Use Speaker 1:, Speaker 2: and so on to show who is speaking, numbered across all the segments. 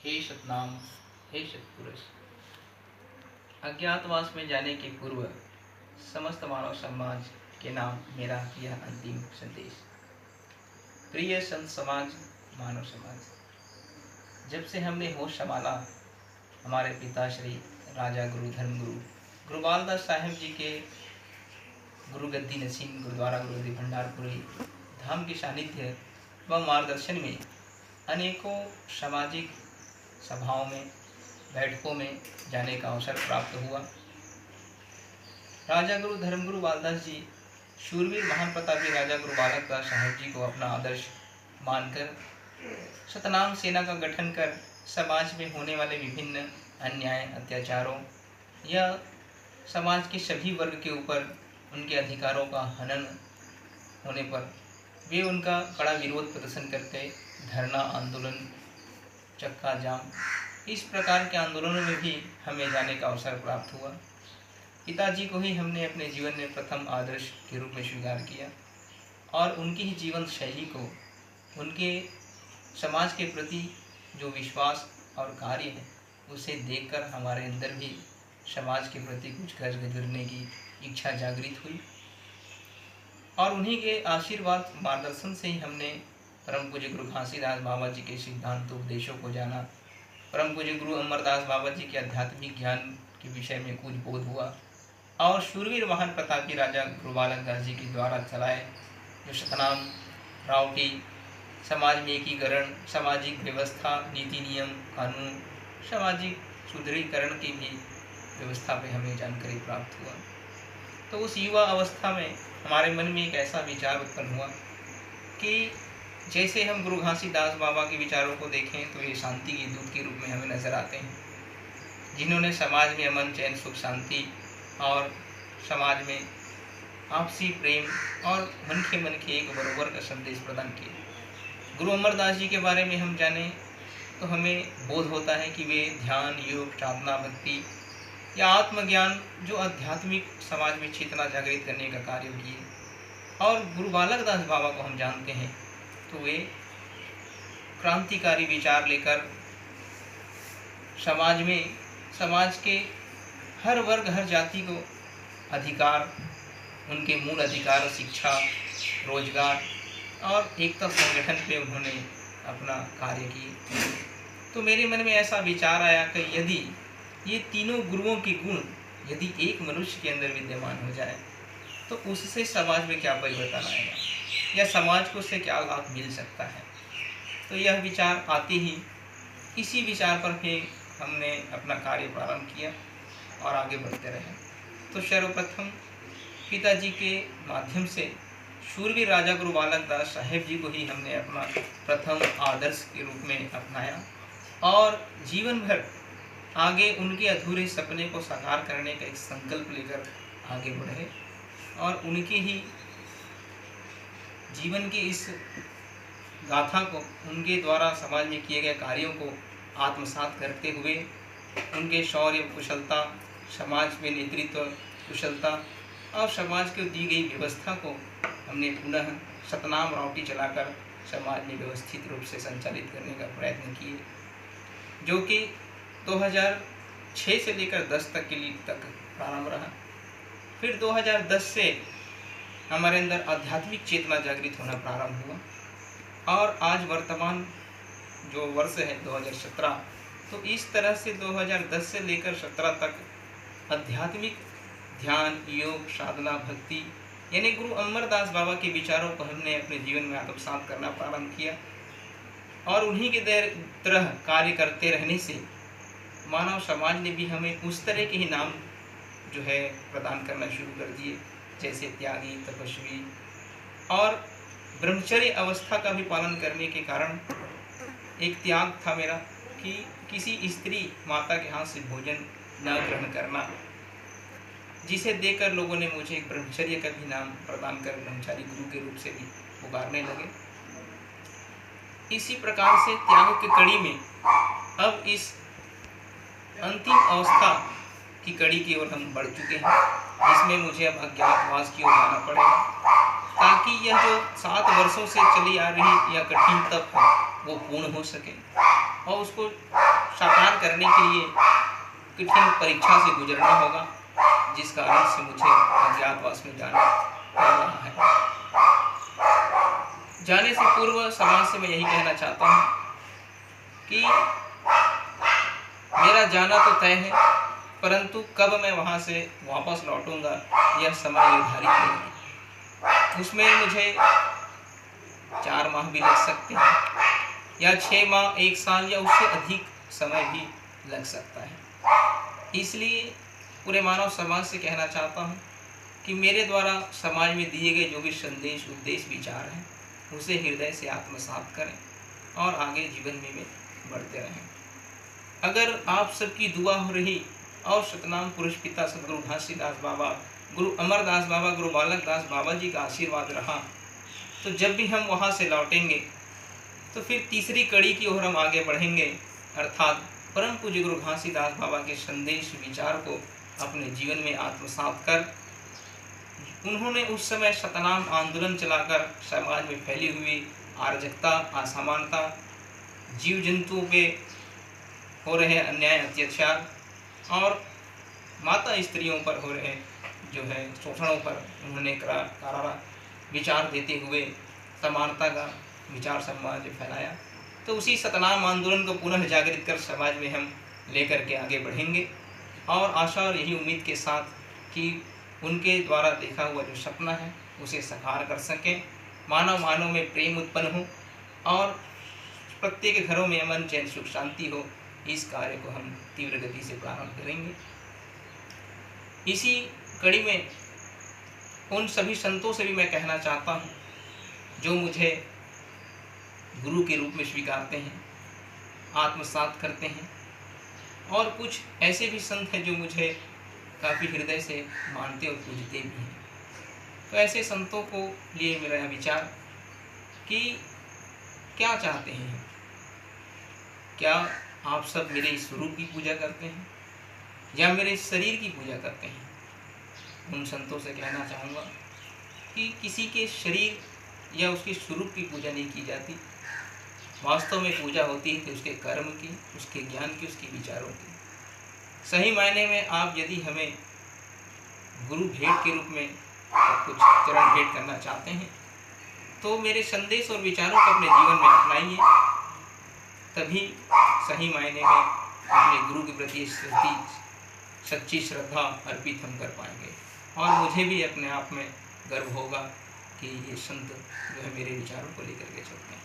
Speaker 1: हे सतनाम, हे सतपुरुष। अज्ञातवास में जाने के पूर्व समस्त मानव समाज के नाम मेरा यह अंतिम संदेश। प्रिय संत समाज, मानव समाज, जब से हमने होश संभाला, हमारे पिता श्री राजा गुरु धर्मगुरु गुरु बालदास साहेब जी के गुरु गद्दी नसीम गुरुद्वारा गुरुदेव भंडारपुरी धाम के सानिध्य व मार्गदर्शन में अनेकों सामाजिक सभाओं में, बैठकों में जाने का अवसर प्राप्त हुआ। राजा गुरु धर्मगुरु बालदास जी शूरवीर महान प्रतापी राजा गुरु बालकदास साहेब जी को अपना आदर्श मानकर सतनाम सेना का गठन कर समाज में होने वाले विभिन्न अन्याय, अत्याचारों या समाज के सभी वर्ग के ऊपर उनके अधिकारों का हनन होने पर वे उनका कड़ा विरोध प्रदर्शन करते धरना आंदोलन, चक्का जाम, इस प्रकार के आंदोलनों में भी हमें जाने का अवसर प्राप्त हुआ। पिताजी को ही हमने अपने जीवन में प्रथम आदर्श के रूप में स्वीकार किया और उनकी ही जीवन शैली को, उनके समाज के प्रति जो विश्वास और कार्य है उसे देखकर हमारे अंदर भी समाज के प्रति कुछ कर गुजरने की इच्छा जागृत हुई और उन्हीं के आशीर्वाद मार्गदर्शन से ही हमने परम पूज्य गुरु घासीदास बाबा जी के सिद्धांत उपदेशों को जाना। परम पूज्य गुरु अमरदास बाबा जी के आध्यात्मिक ज्ञान के विषय में कुछ बोध हुआ और शूरवीर महान प्रतापी राजा गुरु बालकदास जी के द्वारा चलाए जो सतनाम, रावटी, समाज में एकीकरण, सामाजिक व्यवस्था, नीति नियम, कानून, सामाजिक सुदृढ़ीकरण की भी व्यवस्था पे हमें जानकारी प्राप्त हुआ। तो उस युवा अवस्था में हमारे मन में एक ऐसा विचार उत्पन्न हुआ कि जैसे हम गुरु घासीदास बाबा के विचारों को देखें तो ये शांति के दूत के रूप में हमें नजर आते हैं, जिन्होंने समाज में अमन, चैन, सुख, शांति और समाज में आपसी प्रेम और मन के एक बरोबर का संदेश प्रदान किया। गुरु अमरदास जी के बारे में हम जाने तो हमें बोध होता है कि वे ध्यान, योग, साधना, भक्ति या आत्मज्ञान जो आध्यात्मिक समाज में चेतना जागृत करने का कार्य किए। और गुरु बालकदास बाबा को हम जानते हैं तो वे क्रांतिकारी विचार लेकर समाज में, समाज के हर वर्ग, हर जाति को अधिकार, उनके मूल अधिकार, शिक्षा, रोजगार और एकता संगठन पे उन्होंने अपना कार्य किए। तो मेरे मन में ऐसा विचार आया कि यदि ये तीनों गुरुओं के गुण यदि एक मनुष्य के अंदर विद्यमान हो जाए तो उससे समाज में क्या परिवर्तन आएगा या समाज को उससे क्या लाभ मिल सकता है। तो यह विचार आते ही इसी विचार पर फिर हमने अपना कार्य प्रारंभ किया और आगे बढ़ते रहे। तो सर्वप्रथम पिताजी के माध्यम से शूरवीर राजा गुरु बालकदास साहेब जी को ही हमने अपना प्रथम आदर्श के रूप में अपनाया और जीवन भर आगे उनके अधूरे सपने को साकार करने का एक संकल्प लेकर आगे बढ़े और उनके ही जीवन की इस गाथा को, उनके द्वारा समाज में किए गए कार्यों को आत्मसात करते हुए उनके शौर्य, कुशलता, समाज में नेतृत्व कुशलता और समाज को दी गई व्यवस्था को हमने पुनः सतनाम, रावटी चलाकर समाज में व्यवस्थित रूप से संचालित करने का प्रयत्न किए, जो कि 2006 से लेकर 10 तक के लिए तक प्रारंभ रहा। फिर 2010 से हमारे अंदर आध्यात्मिक चेतना जागृत होना प्रारंभ हुआ और आज वर्तमान जो वर्ष है 2017, तो इस तरह से 2010 से लेकर 17 तक आध्यात्मिक ध्यान, योग, साधना, भक्ति यानी गुरु अमरदास बाबा के विचारों को हमने अपने जीवन में आत्मसात करना प्रारंभ किया और उन्हीं के तरह कार्य करते रहने से मानव समाज ने भी हमें उस तरह के ही नाम जो है प्रदान करना शुरू कर दिए, जैसे त्यागी, तपस्वी और ब्रह्मचर्य अवस्था का भी पालन करने के कारण एक त्याग था मेरा कि किसी स्त्री माता के हाथ से भोजन न ग्रहण करना, जिसे देखकर लोगों ने मुझे एक ब्रह्मचर्य का भी नाम प्रदान कर ब्रह्मचारी गुरु के रूप से भी पुकारने लगे। इसी प्रकार से त्याग की कड़ी में अब इस अंतिम अवस्था की कड़ी की ओर हम बढ़ चुके हैं, जिसमें मुझे अब अज्ञातवास की ओर जाना पड़ेगा ताकि यह जो 7 वर्षों से चली आ रही यह कठिन तप है वो पूर्ण हो सके और उसको साकार करने के लिए कठिन परीक्षा से गुजरना होगा, जिस कारण से मुझे अज्ञातवास में जाना पड़ रहा है। जाने से पूर्व समाज से मैं यही कहना चाहता हूँ कि मेरा जाना तो तय है, परंतु कब मैं वहाँ से वापस लौटूंगा यह समय निर्धारित नहीं है। उसमें मुझे 4 माह भी लग सकते हैं, या 6 माह, 1 साल, या उससे अधिक समय भी लग सकता है। इसलिए पूरे मानव समाज से कहना चाहता हूँ कि मेरे द्वारा समाज में दिए गए जो भी संदेश, उपदेश, विचार हैं, उसे हृदय से आत्मसात करें और आगे जीवन में बढ़ते रहें। अगर आप सबकी दुआ हो रही और सतनाम पुरुष पिता सदगुरु घासीदास बाबा, गुरु अमरदास बाबा, गुरु बालक दास बाबा जी का आशीर्वाद रहा, तो जब भी हम वहाँ से लौटेंगे तो फिर तीसरी कड़ी की ओर हम आगे बढ़ेंगे, अर्थात परम पूज्य गुरु घासीदास बाबा के संदेश, विचार को अपने जीवन में आत्मसात कर, उन्होंने उस समय सतनाम आंदोलन चलाकर समाज में फैली हुई अराजकता, असमानता, जीव जंतुओं पे हो रहे अन्याय, अत्याचार और माता स्त्रियों पर हो रहे जो है शोषणों पर उन्होंने करारा विचार देते हुए समानता का विचार समाज में फैलाया। तो उसी सतनाम आंदोलन को पुनः जागृत कर समाज में हम लेकर के आगे बढ़ेंगे, और आशा और यही उम्मीद के साथ कि उनके द्वारा देखा हुआ जो सपना है उसे साकार कर सकें, मानव में प्रेम उत्पन्न हो और प्रत्येक घरों में अमन, चैन, सुख, शांति हो। इस कार्य को हम तीव्र गति से प्रारंभ करेंगे। इसी कड़ी में उन सभी संतों से भी मैं कहना चाहता हूँ जो मुझे गुरु के रूप में स्वीकारते हैं, आत्मसात करते हैं, और कुछ ऐसे भी संत हैं जो मुझे काफ़ी हृदय से मानते और पूजते भी हैं। तो ऐसे संतों को लिए मेरा विचार कि क्या चाहते हैं, क्या आप सब मेरे स्वरूप की पूजा करते हैं या मेरे शरीर की पूजा करते हैं? उन संतों से कहना चाहूँगा कि किसी के शरीर या उसके स्वरूप की पूजा नहीं की जाती। वास्तव में पूजा होती है कि उसके कर्म की, उसके ज्ञान की, उसके विचारों की। सही मायने में आप यदि हमें गुरु भेंट के रूप में कुछ चरण भेंट करना चाहते हैं तो मेरे संदेश और विचारों को अपने जीवन में अपनाइए, तभी सही मायने में अपने गुरु के प्रति सच्ची श्रद्धा अर्पित हम कर पाएंगे। और मुझे भी अपने आप में गर्व होगा कि ये संत जो है मेरे विचारों को लेकर के चलते हैं।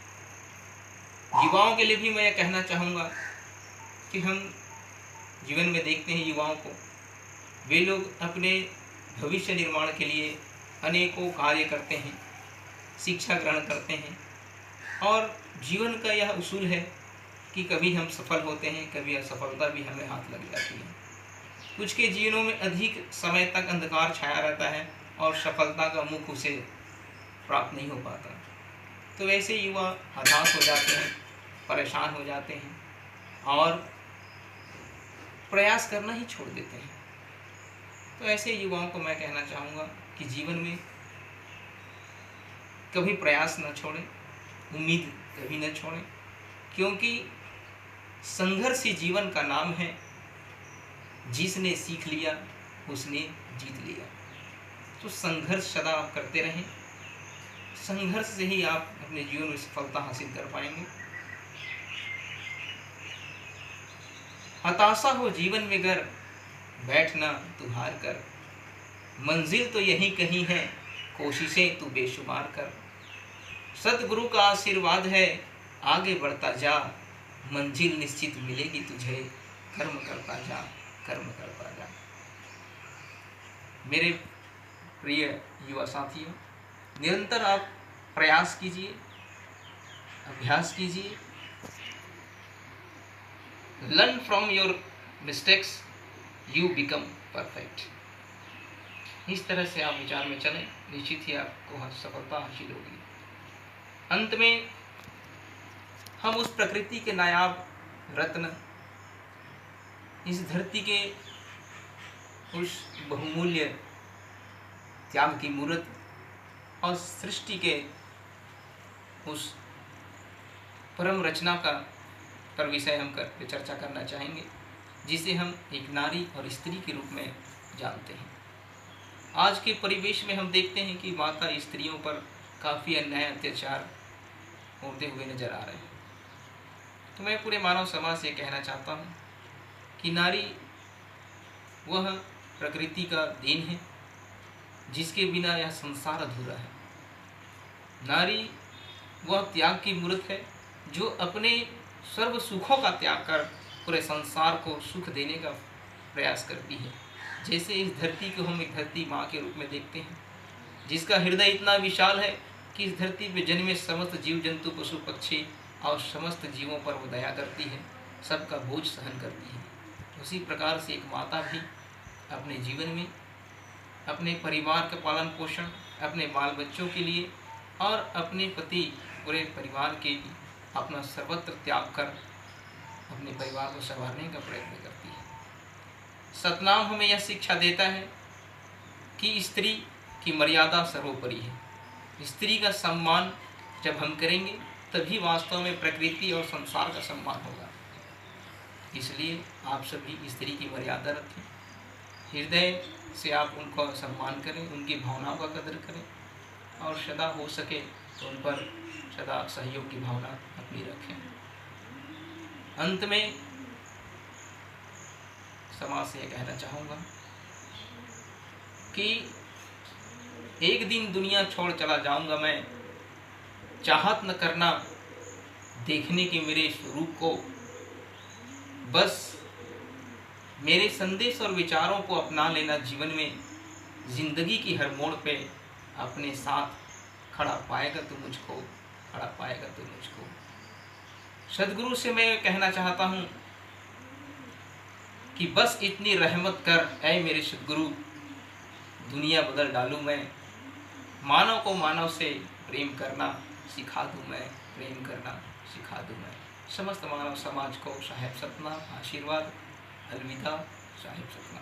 Speaker 1: युवाओं के लिए भी मैं यह कहना चाहूँगा कि हम जीवन में देखते हैं युवाओं को, वे लोग अपने भविष्य निर्माण के लिए अनेकों कार्य करते हैं, शिक्षा ग्रहण करते हैं, और जीवन का यह उसूल है कि कभी हम सफल होते हैं, कभी असफलता भी हमें हाथ लग जाती है। कुछ के जीवनों में अधिक समय तक अंधकार छाया रहता है और सफलता का मुख उसे प्राप्त नहीं हो पाता। तो वैसे युवा हताश हो जाते हैं, परेशान हो जाते हैं और प्रयास करना ही छोड़ देते हैं। तो ऐसे युवाओं को मैं कहना चाहूँगा कि जीवन में कभी प्रयास न छोड़ें, उम्मीद कभी न छोड़ें, क्योंकि संघर्ष ही जीवन का नाम है। जिसने सीख लिया उसने जीत लिया। तो संघर्ष सदा आप करते रहें, संघर्ष से ही आप अपने जीवन में सफलता हासिल कर पाएंगे। हताशा हो जीवन में गर, बैठना तू हार कर, मंजिल तो यही कहीं है, कोशिशें तू बेशुमार कर। सतगुरु का आशीर्वाद है, आगे बढ़ता जा, मंजिल निश्चित मिलेगी तुझे, कर्म करता जा, कर्म करता जा। मेरे प्रिय युवा साथियों, निरंतर आप प्रयास कीजिए, अभ्यास कीजिए। Learn from your mistakes, you become perfect. इस तरह से आप विचार में चलें, निश्चित ही आपको सफलता हासिल होगी। अंत में हम उस प्रकृति के नायाब रत्न, इस धरती के उस बहुमूल्य त्याग की मूर्त और सृष्टि के उस परम रचना का पर विषय हम चर्चा करना चाहेंगे, जिसे हम एक नारी और स्त्री के रूप में जानते हैं। आज के परिवेश में हम देखते हैं कि माता स्त्रियों पर काफ़ी अन्याय अत्याचार होते हुए नजर आ रहे हैं। तो मैं पूरे मानव समाज से कहना चाहता हूँ कि नारी वह प्रकृति का देन है जिसके बिना यह संसार अधूरा है। नारी वह त्याग की मूर्त है जो अपने सर्व सुखों का त्याग कर पूरे संसार को सुख देने का प्रयास करती है। जैसे इस धरती को हम एक धरती माँ के रूप में देखते हैं, जिसका हृदय इतना विशाल है कि इस धरती पर जन्मे समस्त जीव जंतु पशु पक्षी और समस्त जीवों पर वो दया करती है, सबका बोझ सहन करती है। उसी प्रकार से एक माता भी अपने जीवन में अपने परिवार का पालन पोषण, अपने बाल बच्चों के लिए और अपने पति पूरे परिवार के लिए अपना सर्वत्र त्याग कर अपने परिवार को संवारने का प्रयत्न करती है। सतनाम हमें यह शिक्षा देता है कि स्त्री की मर्यादा सर्वोपरि है। स्त्री का सम्मान जब हम करेंगे तभी वास्तव में प्रकृति और संसार का सम्मान होगा। इसलिए आप सभी स्त्री की मर्यादा रखें, हृदय से आप उनको सम्मान करें, उनकी भावनाओं का कदर करें और सदा हो सके तो उन पर सदा सहयोग की भावना अपनी रखें। अंत में समाज से यह कहना चाहूँगा कि एक दिन दुनिया छोड़ चला जाऊँगा मैं, चाहत न करना देखने के मेरे स्वरूप को, बस मेरे संदेश और विचारों को अपना लेना जीवन में, जिंदगी की हर मोड़ पे अपने साथ खड़ा पाएगा तो मुझको, खड़ा पाएगा तो मुझको। सदगुरु से मैं कहना चाहता हूँ कि बस इतनी रहमत कर ऐ मेरे सदगुरु, दुनिया बदल डालूँ मैं, मानव को मानव से प्रेम करना सिखा दूँ मैं, प्रेम करना सिखा दूँ मैं। समस्त मानव समाज को साहेब सतना आशीर्वाद। अलविदा साहेब सतना।